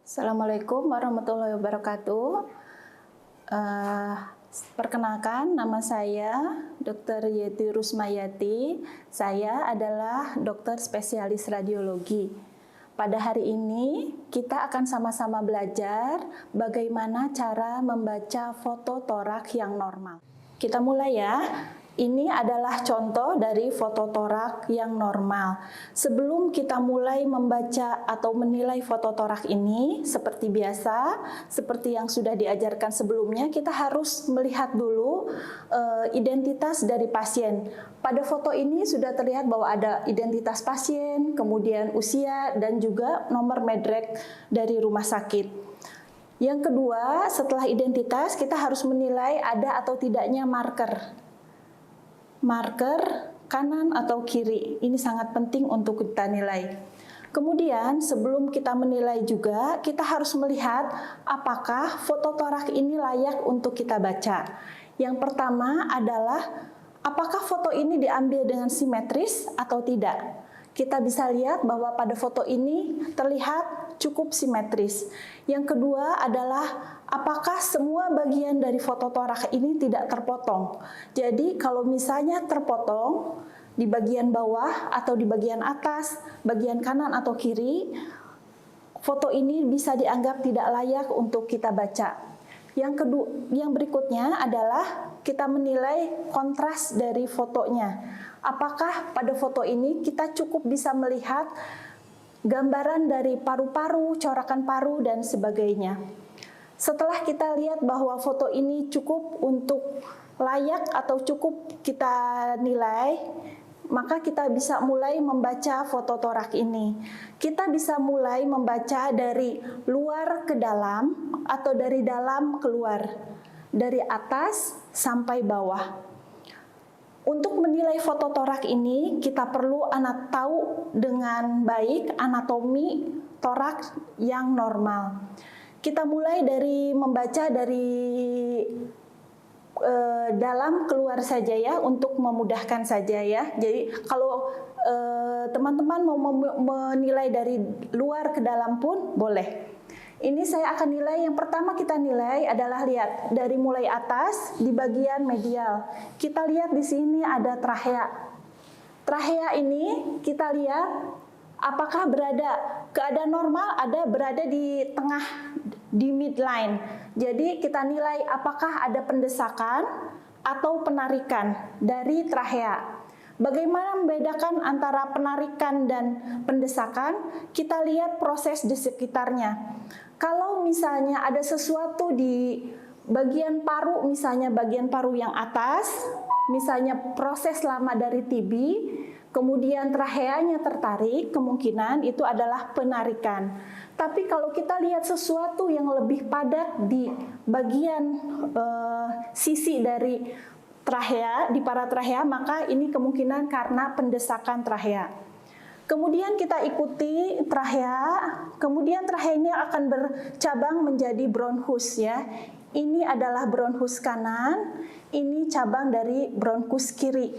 Assalamualaikum warahmatullahi wabarakatuh. Eh, Perkenalkan, nama saya Dr. Yeti Rusmayati. Saya adalah dokter spesialis radiologi. Pada hari ini kita akan sama-sama belajar bagaimana cara membaca foto torak yang normal. Kita mulai ya. Ini adalah contoh dari foto torak yang normal. Sebelum kita mulai membaca atau menilai foto torak ini, seperti biasa, seperti yang sudah diajarkan sebelumnya, kita harus melihat dulu identitas dari pasien. Pada foto ini sudah terlihat bahwa ada identitas pasien, kemudian usia, dan juga nomor medrek dari rumah sakit. Yang kedua, setelah identitas, kita harus menilai ada atau tidaknya marker kanan atau kiri. Ini sangat penting untuk kita nilai. Kemudian sebelum kita menilai juga, kita harus melihat apakah foto torak ini layak untuk kita baca. Yang pertama adalah apakah foto ini diambil dengan simetris atau tidak. Kita bisa lihat bahwa pada foto ini terlihat cukup simetris. Yang kedua adalah apakah semua bagian dari foto torak ini tidak terpotong. Jadi kalau misalnya terpotong di bagian bawah atau di bagian atas, bagian kanan atau kiri, foto ini bisa dianggap tidak layak untuk kita baca. Yang berikutnya adalah kita menilai kontras dari fotonya. Apakah pada foto ini kita cukup bisa melihat gambaran dari paru-paru, corakan paru, dan sebagainya. Setelah kita lihat bahwa foto ini cukup untuk layak atau cukup kita nilai, maka kita bisa mulai membaca foto torak ini. Kita bisa mulai membaca dari luar ke dalam atau dari dalam keluar, dari atas sampai bawah. Untuk menilai foto torak ini, kita perlu tahu dengan baik anatomi torak yang normal. Kita mulai dari membaca dari dalam keluar saja ya, untuk memudahkan saja ya. Jadi kalau teman-teman mau menilai dari luar ke dalam pun boleh. Ini saya akan nilai, yang pertama kita nilai adalah lihat dari mulai atas di bagian medial. Kita lihat di sini ada trachea. Trachea ini kita lihat apakah keadaan normal, ada berada di tengah, di midline. Jadi kita nilai apakah ada pendesakan atau penarikan dari trachea. Bagaimana membedakan antara penarikan dan pendesakan? Kita lihat proses di sekitarnya. Kalau misalnya ada sesuatu di bagian paru, misalnya bagian paru yang atas, misalnya proses lama dari TB, kemudian tracheanya tertarik, kemungkinan itu adalah penarikan. Tapi kalau kita lihat sesuatu yang lebih padat di bagian sisi dari trachea, di paratrachea, maka ini kemungkinan karena pendesakan trachea. Kemudian kita ikuti trachea, kemudian trachea ini akan bercabang menjadi bronchus ya. Ini adalah bronchus kanan, ini cabang dari bronchus kiri.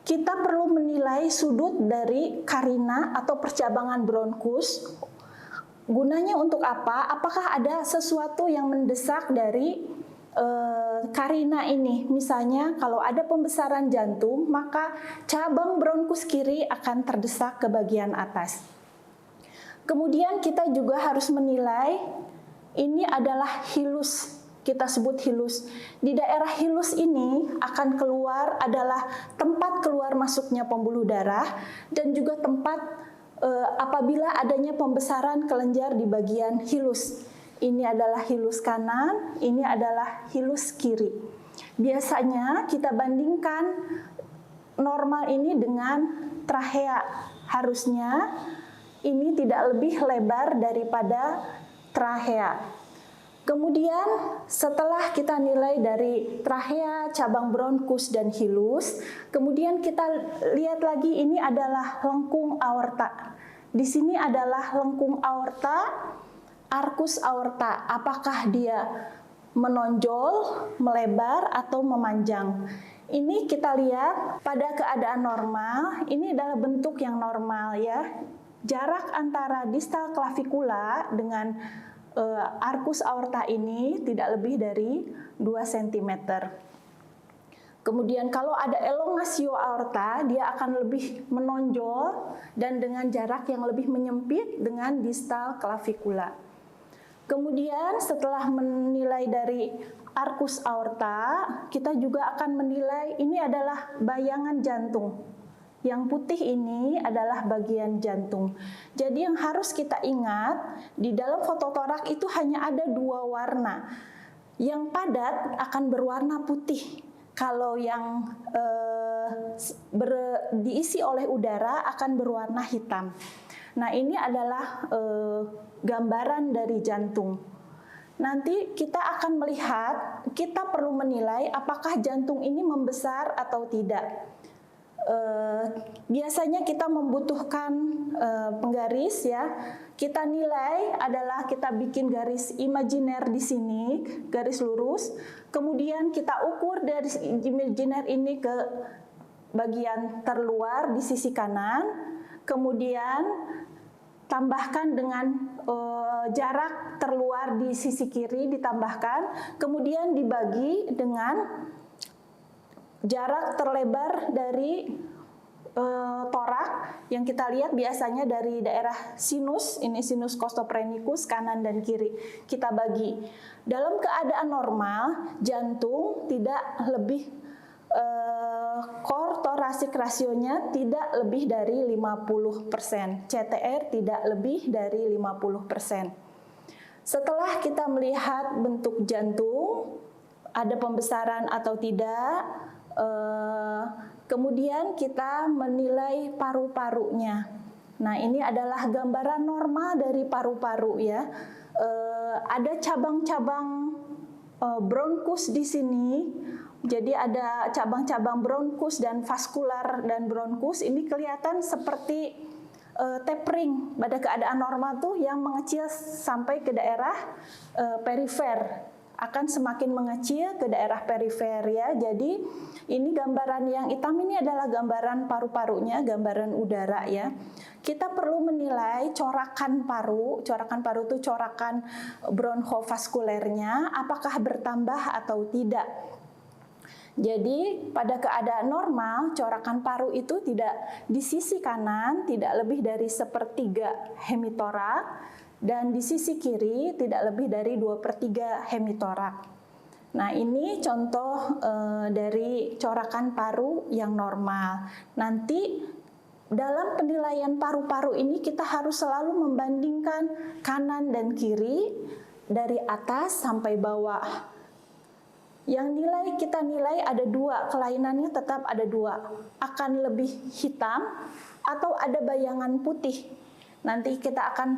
Kita perlu menilai sudut dari karina atau percabangan bronchus. Gunanya untuk apa? Apakah ada sesuatu yang mendesak dari karina ini? Misalnya kalau ada pembesaran jantung, maka cabang bronkus kiri akan terdesak ke bagian atas. Kemudian kita juga harus menilai, ini adalah hilus, kita sebut hilus. Di daerah hilus ini akan keluar adalah tempat keluar masuknya pembuluh darah dan juga tempat apabila adanya pembesaran kelenjar di bagian hilus. Ini adalah hilus kanan, ini adalah hilus kiri. Biasanya kita bandingkan normal ini dengan trachea. Harusnya ini tidak lebih lebar daripada trachea. Kemudian setelah kita nilai dari trachea, cabang bronkus, dan hilus, kemudian kita lihat lagi ini adalah lengkung aorta. Di sini adalah lengkung aorta, arkus aorta, apakah dia menonjol, melebar, atau memanjang. Ini kita lihat pada keadaan normal, ini adalah bentuk yang normal ya. jarak antara distal clavikula dengan arcus aorta ini tidak lebih dari 2 cm. Kemudian kalau ada elongasio aorta, dia akan lebih menonjol dan dengan jarak yang lebih menyempit dengan distal clavikula. Kemudian setelah menilai dari arcus aorta, kita juga akan menilai ini adalah bayangan jantung. Yang putih ini adalah bagian jantung. Jadi yang harus kita ingat, di dalam fototorak itu hanya ada 2 warna. Yang padat akan berwarna putih. Kalau yang diisi oleh udara akan berwarna hitam. Nah, ini adalah gambaran dari jantung. Nanti kita akan melihat, kita perlu menilai apakah jantung ini membesar atau tidak. Biasanya kita membutuhkan penggaris ya. Kita nilai adalah kita bikin garis imajiner di sini, garis lurus. Kemudian kita ukur dari imajiner ini ke bagian terluar di sisi kanan. Kemudian tambahkan dengan jarak terluar di sisi kiri ditambahkan. Kemudian dibagi dengan jarak terlebar dari torak yang kita lihat biasanya dari daerah sinus, ini sinus costophrenicus kanan dan kiri. Kita bagi. Dalam keadaan normal, jantung tidak lebih core thoracic rasionya tidak lebih dari 50%. CTR tidak lebih dari 50%. Setelah kita melihat bentuk jantung, ada pembesaran atau tidak, kemudian kita menilai paru-parunya. Nah, ini adalah gambaran normal dari paru-paru ya. Ada cabang-cabang bronkus di sini. Jadi ada cabang-cabang bronkus dan vaskular dan bronkus. Ini kelihatan seperti tapering pada keadaan normal tuh yang mengecil sampai ke daerah perifer. Akan semakin mengecil ke daerah perifer ya. Jadi ini gambaran yang hitam ini adalah gambaran paru-parunya, gambaran udara ya. Kita perlu menilai corakan paru. Corakan paru itu corakan bronkovaskulernya apakah bertambah atau tidak. Jadi pada keadaan normal corakan paru itu tidak di sisi kanan tidak lebih dari 1/3 hemitorak. Dan di sisi kiri tidak lebih dari 2/3 hemitorak. Nah, ini contoh dari corakan paru yang normal. Nanti dalam penilaian paru-paru ini kita harus selalu membandingkan kanan dan kiri dari atas sampai bawah. Yang kita nilai ada 2, kelainannya tetap ada 2. Akan lebih hitam atau ada bayangan putih. Nanti kita akan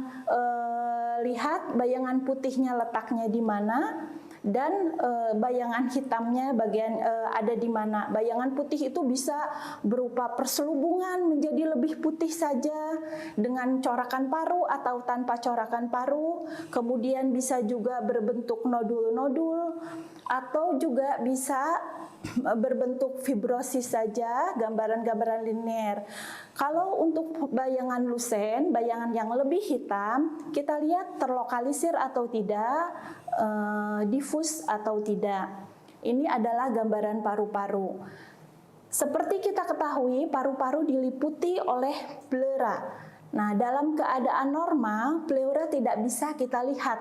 lihat bayangan putihnya letaknya di mana dan bayangan hitamnya ada di mana. Bayangan putih itu bisa berupa perselubungan menjadi lebih putih saja dengan corakan paru atau tanpa corakan paru. Kemudian bisa juga berbentuk nodul-nodul atau juga bisa berbentuk fibrosis saja, gambaran-gambaran linear. Kalau untuk bayangan lusen, bayangan yang lebih hitam, kita lihat terlokalisir atau tidak, difus atau tidak. Ini adalah gambaran paru-paru. Seperti kita ketahui, paru-paru diliputi oleh pleura. Nah, dalam keadaan normal, pleura tidak bisa kita lihat.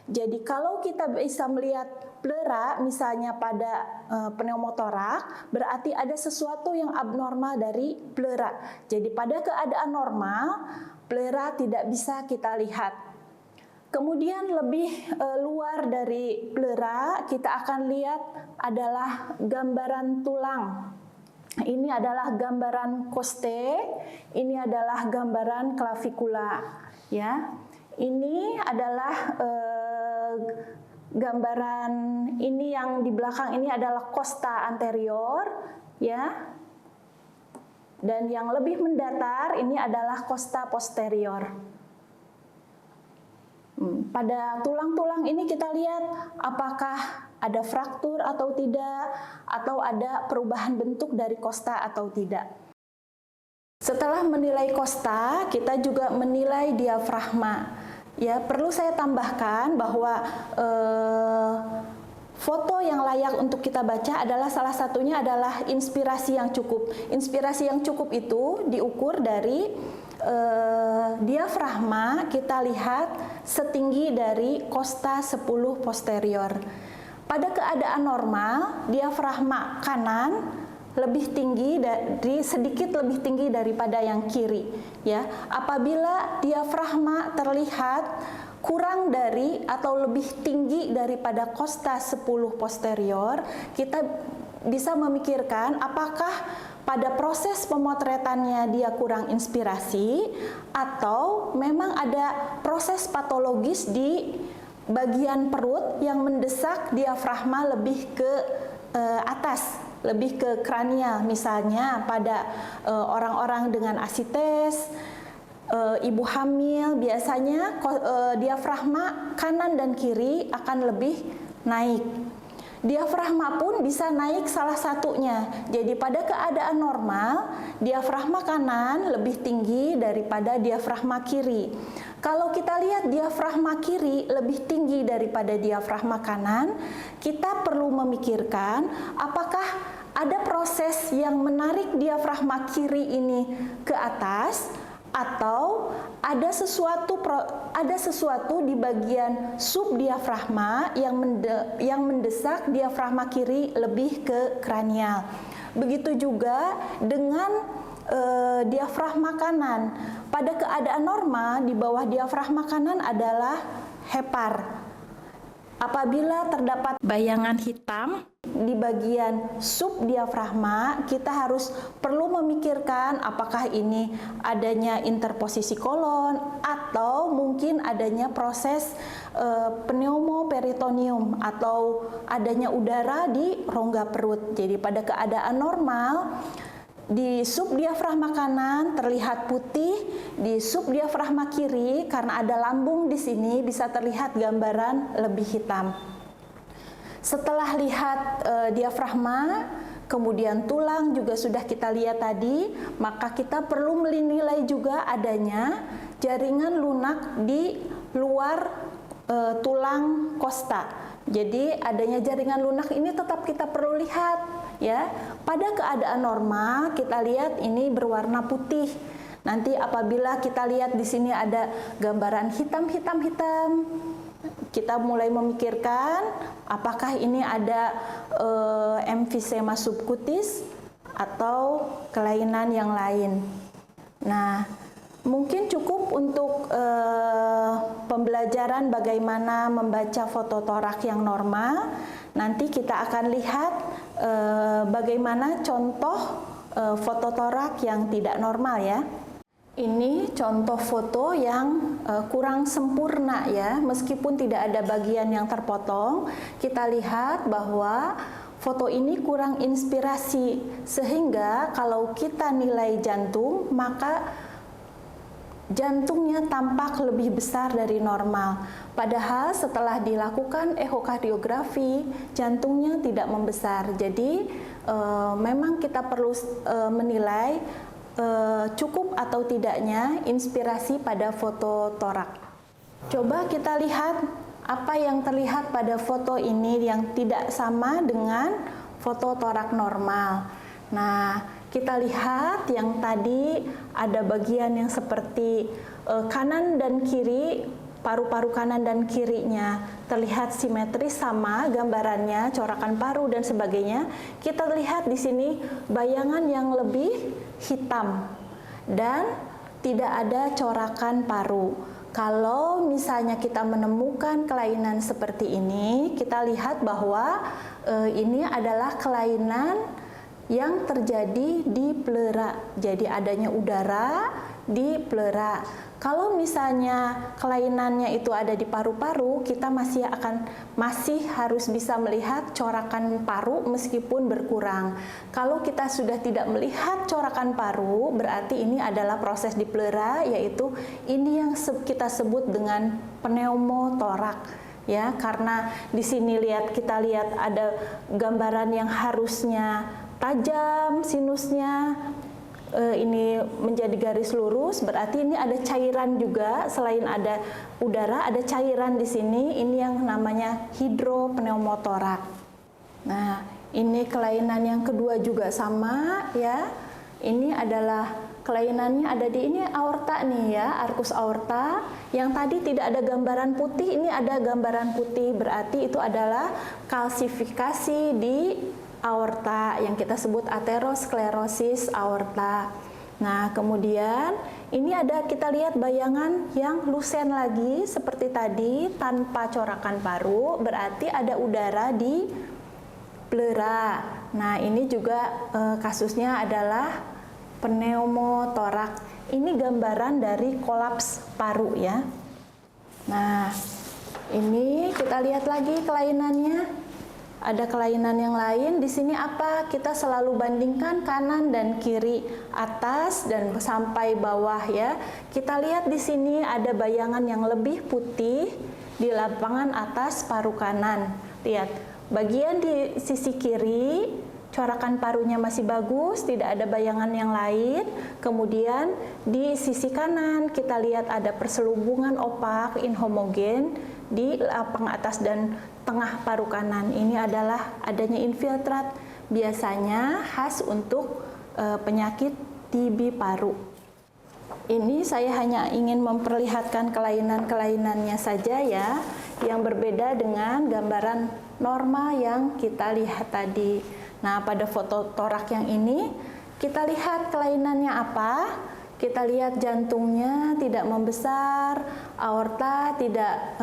Jadi kalau kita bisa melihat pleura, misalnya pada pneumotorak, berarti ada sesuatu yang abnormal dari pleura. Jadi pada keadaan normal, pleura tidak bisa kita lihat. Kemudian lebih luar dari pleura, kita akan lihat adalah gambaran tulang. Ini adalah gambaran koste, ini adalah gambaran klavikula, ya. Ini adalah gambaran ini yang di belakang ini adalah costa anterior, ya. Dan yang lebih mendatar ini adalah costa posterior. Pada tulang-tulang ini kita lihat apakah ada fraktur atau tidak, atau ada perubahan bentuk dari costa atau tidak. Setelah menilai kosta, kita juga menilai diafragma. Ya, perlu saya tambahkan bahwa foto yang layak untuk kita baca adalah salah satunya adalah inspirasi yang cukup. Inspirasi yang cukup itu diukur dari diafragma, kita lihat setinggi dari kosta 10 posterior. Pada keadaan normal, diafragma kanan lebih tinggi sedikit lebih tinggi daripada yang kiri, ya. Apabila diafragma terlihat kurang dari atau lebih tinggi daripada kosta 10 posterior, kita bisa memikirkan apakah pada proses pemotretannya dia kurang inspirasi atau memang ada proses patologis di bagian perut yang mendesak diafragma lebih ke atas, lebih ke kranial. Misalnya pada orang-orang dengan asites, ibu hamil, biasanya diafragma kanan dan kiri akan lebih naik. Diafragma pun bisa naik salah satunya. Jadi pada keadaan normal, diafragma kanan lebih tinggi daripada diafragma kiri. Kalau kita lihat diafragma kiri lebih tinggi daripada diafragma kanan, kita perlu memikirkan apakah ada proses yang menarik diafragma kiri ini ke atas, atau ada sesuatu di bagian subdiafragma yang mendesak diafragma kiri lebih ke kranial. Begitu juga dengan diafragma kanan. Pada keadaan normal, di bawah diafragma kanan adalah hepar. Apabila terdapat bayangan hitam di bagian subdiafragma, kita harus perlu memikirkan apakah ini adanya interposisi kolon atau mungkin adanya proses pneumoperitoneum atau adanya udara di rongga perut. Jadi pada keadaan normal, di subdiafragma kanan terlihat putih, di subdiafragma kiri karena ada lambung di sini bisa terlihat gambaran lebih hitam. Setelah lihat diafragma, kemudian tulang juga sudah kita lihat tadi, maka kita perlu menilai juga adanya jaringan lunak di luar tulang kosta. Jadi adanya jaringan lunak ini tetap kita perlu lihat, ya. Pada keadaan normal kita lihat ini berwarna putih. Nanti apabila kita lihat di sini ada gambaran hitam, kita mulai memikirkan apakah ini ada emfisema subkutis atau kelainan yang lain. Nah, mungkin cukup untuk pembelajaran bagaimana membaca foto torak yang normal. Nanti kita akan lihat bagaimana contoh foto torak yang tidak normal, ya. Ini contoh foto yang kurang sempurna, ya. Meskipun tidak ada bagian yang terpotong, kita lihat bahwa foto ini kurang inspirasi, sehingga kalau kita nilai jantung, maka jantungnya tampak lebih besar dari normal. Padahal setelah dilakukan ekokardiografi, jantungnya tidak membesar. Jadi memang kita perlu menilai cukup atau tidaknya inspirasi pada foto torak. Coba kita lihat apa yang terlihat pada foto ini yang tidak sama dengan foto torak normal. Nah, kita lihat yang tadi ada bagian yang seperti kanan dan kiri, paru-paru kanan dan kirinya terlihat simetris sama gambarannya, corakan paru dan sebagainya. Kita lihat di sini bayangan yang lebih hitam dan tidak ada corakan paru. Kalau misalnya kita menemukan kelainan seperti ini, kita lihat bahwa ini adalah kelainan yang terjadi di pleura. Jadi adanya udara di pleura. Kalau misalnya kelainannya itu ada di paru-paru, kita masih harus bisa melihat corakan paru meskipun berkurang. Kalau kita sudah tidak melihat corakan paru, berarti ini adalah proses di pleura, yaitu ini yang kita sebut dengan pneumotorak. Ya, karena di sini kita lihat ada gambaran yang harusnya tajam sinusnya, ini menjadi garis lurus, berarti ini ada cairan juga. Selain ada udara, ada cairan di sini. Ini yang namanya hidropneumotorak. Nah, ini kelainan yang kedua juga sama ya. Ini adalah kelainannya ada di ini aorta nih ya, arkus aorta. Yang tadi tidak ada gambaran putih, ini ada gambaran putih. Berarti itu adalah kalsifikasi di aorta yang kita sebut aterosklerosis aorta. Nah, kemudian ini ada kita lihat bayangan yang lusen lagi seperti tadi tanpa corakan paru, berarti ada udara di pleura. Nah, ini juga kasusnya adalah pneumotorak. Ini gambaran dari kolaps paru ya. Nah, ini kita lihat lagi kelainannya. Ada kelainan yang lain di sini apa? Kita selalu bandingkan kanan dan kiri, atas dan sampai bawah ya. Kita lihat di sini ada bayangan yang lebih putih di lapangan atas paru kanan. Lihat, bagian di sisi kiri corakan parunya masih bagus, tidak ada bayangan yang lain. Kemudian di sisi kanan kita lihat ada perselubungan opak inhomogen di lapang atas dan tengah paru kanan. Ini adalah adanya infiltrat, biasanya khas untuk penyakit TB paru. Ini saya hanya ingin memperlihatkan kelainan-kelainannya saja ya, yang berbeda dengan gambaran normal yang kita lihat tadi. Nah, pada foto torak yang ini kita lihat kelainannya apa? Kita lihat jantungnya tidak membesar, aorta tidak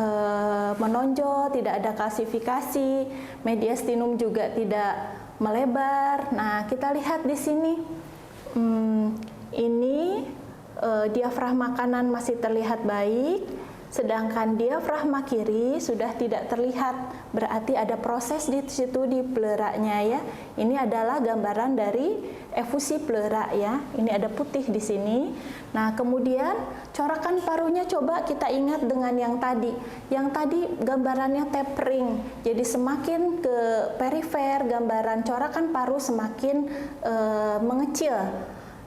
menonjol, tidak ada kalsifikasi, mediastinum juga tidak melebar. Nah, kita lihat di sini, ini diafragma kanan masih terlihat baik, sedangkan diafragma kiri sudah tidak terlihat, berarti ada proses di situ di pleuranya ya. Ini adalah gambaran dari efusi pleura ya. Ini ada putih di sini. Nah, kemudian corakan parunya coba kita ingat dengan yang tadi. Yang tadi gambarannya tapering. Jadi semakin ke perifer gambaran corakan paru semakin mengecil.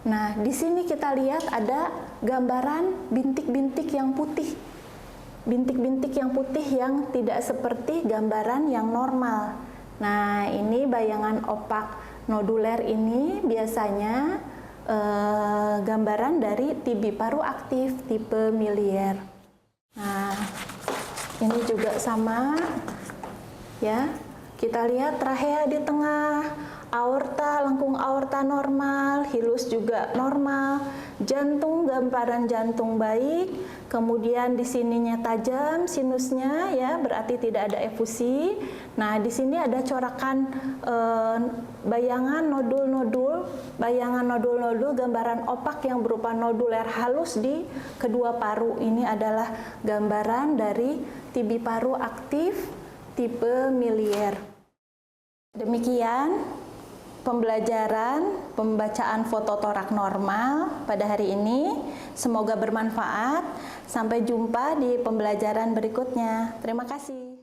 Nah, di sini kita lihat ada gambaran bintik-bintik yang putih. Bintik-bintik yang putih yang tidak seperti gambaran yang normal. Nah, ini bayangan opak noduler ini biasanya gambaran dari TB paru aktif tipe milier. Nah, ini juga sama ya. Kita lihat trachea di tengah, aorta, lengkung aorta normal, hilus juga normal, jantung, gambaran jantung baik, kemudian di sininya tajam sinusnya ya, berarti tidak ada efusi. Nah, di sini ada corakan bayangan nodul-nodul, gambaran opak yang berupa noduler halus di kedua paru. Ini adalah gambaran dari TB paru aktif tipe milier. Demikian pembacaan foto torak normal pada hari ini. Semoga bermanfaat. Sampai jumpa di pembelajaran berikutnya. Terima kasih.